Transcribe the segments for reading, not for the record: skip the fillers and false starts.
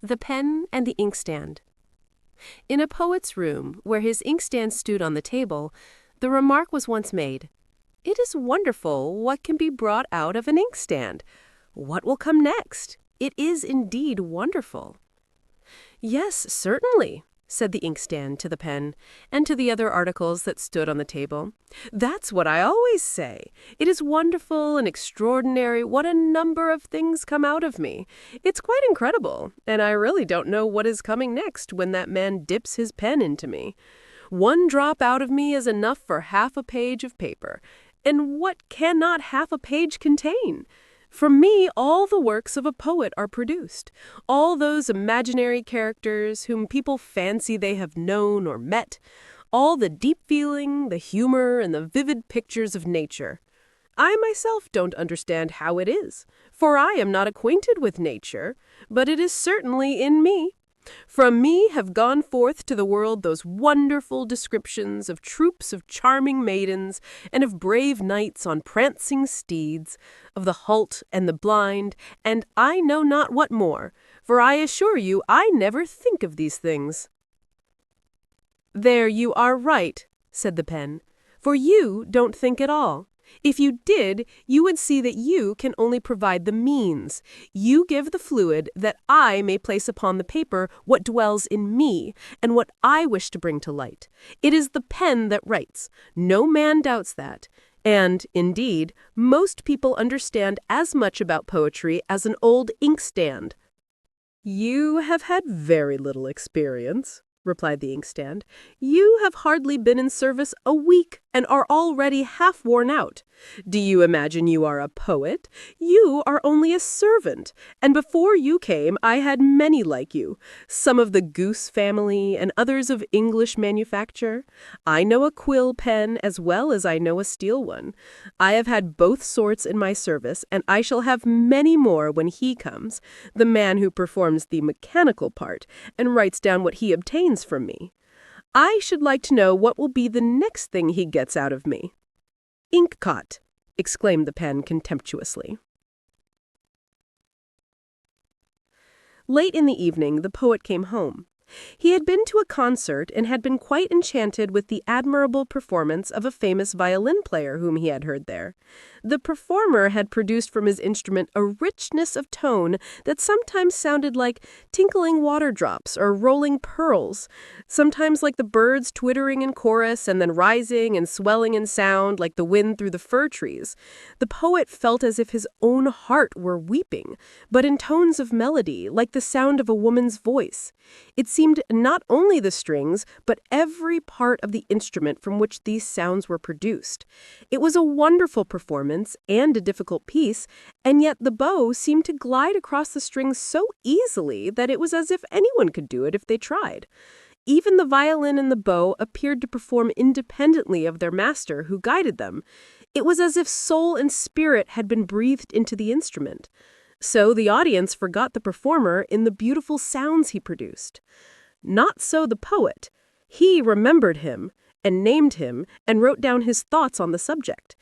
The Pen and the Inkstand. In a poet's room, where his inkstand stood on the table, the remark was once made, "It is wonderful what can be brought out of an inkstand. What will come next? It is indeed wonderful." "Yes, certainly," said the inkstand to the pen, and to the other articles that stood on the table. "That's what I always say. It is wonderful and extraordinary what a number of things come out of me. It's quite incredible, and I really don't know what is coming next when that man dips his pen into me. One drop out of me is enough for half a page of paper. And what cannot half a page contain? From me, all the works of a poet are produced, all those imaginary characters whom people fancy they have known or met, all the deep feeling, the humor, and the vivid pictures of nature. I myself don't understand how it is, for I am not acquainted with nature, but it is certainly in me. From me have gone forth to the world those wonderful descriptions of troops of charming maidens and of brave knights on prancing steeds, of the halt and the blind, and I know not what more, for I assure you I never think of these things." "There you are right," said the pen, "for you don't think at all. If you did, you would see that you can only provide the means. You give the fluid that I may place upon the paper what dwells in me, and what I wish to bring to light. It is the pen that writes. No man doubts that. And, indeed, most people understand as much about poetry as an old inkstand." "You have had very little experience," replied the inkstand. "You have hardly been in service a week and are already half worn out. Do you imagine you are a poet? You are only a servant, and before you came I had many like you, some of the goose family and others of English manufacture. I know a quill pen as well as I know a steel one. I have had both sorts in my service, and I shall have many more when he comes, the man who performs the mechanical part and writes down what he obtains from me. I should like to know what will be the next thing he gets out of me." "Inkcot," exclaimed the pen contemptuously. Late in the evening, the poet came home. He had been to a concert and had been quite enchanted with the admirable performance of a famous violin player whom he had heard there. The performer had produced from his instrument a richness of tone that sometimes sounded like tinkling water drops or rolling pearls, sometimes like the birds twittering in chorus and then rising and swelling in sound like the wind through the fir trees. The poet felt as if his own heart were weeping, but in tones of melody, like the sound of a woman's voice. It seemed not only the strings, but every part of the instrument from which these sounds were produced. It was a wonderful performance and a difficult piece, and yet the bow seemed to glide across the strings so easily that it was as if anyone could do it if they tried. Even the violin and the bow appeared to perform independently of their master who guided them. It was as if soul and spirit had been breathed into the instrument. So the audience forgot the performer in the beautiful sounds he produced. Not so the poet. He remembered him, and named him, and wrote down his thoughts on the subject.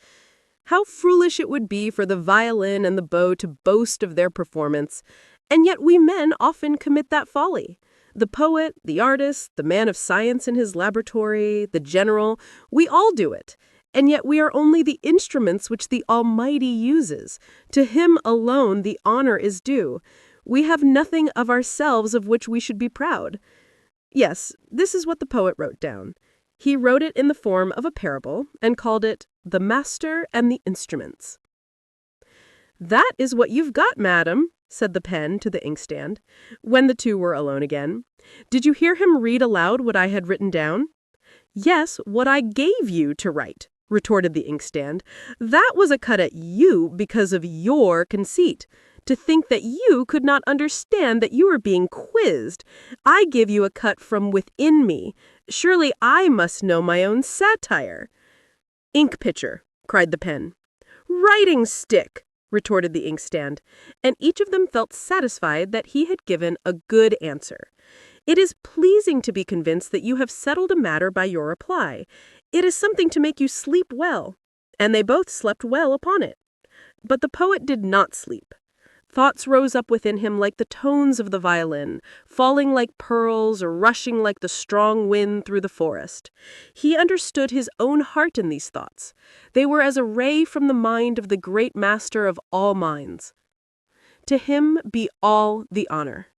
How foolish it would be for the violin and the bow to boast of their performance, and yet we men often commit that folly. The poet, the artist, the man of science in his laboratory, the general, we all do it. And yet we are only the instruments which the Almighty uses. To Him alone the honor is due. We have nothing of ourselves of which we should be proud. Yes, this is what the poet wrote down. He wrote it in the form of a parable and called it "The Master and the Instruments." "That is what you've got, madam," said the pen to the inkstand, when the two were alone again. "Did you hear him read aloud what I had written down?" "Yes, what I gave you to write," retorted the inkstand. "That was a cut at you because of your conceit. To think that you could not understand that you were being quizzed. I give you a cut from within me. Surely I must know my own satire." "Ink pitcher," cried the pen. "Writing stick," retorted the inkstand, and each of them felt satisfied that he had given a good answer. It is pleasing to be convinced that you have settled a matter by your reply. It is something to make you sleep well. And they both slept well upon it. But the poet did not sleep. Thoughts rose up within him like the tones of the violin, falling like pearls or rushing like the strong wind through the forest. He understood his own heart in these thoughts. They were as a ray from the mind of the great master of all minds. To him be all the honor.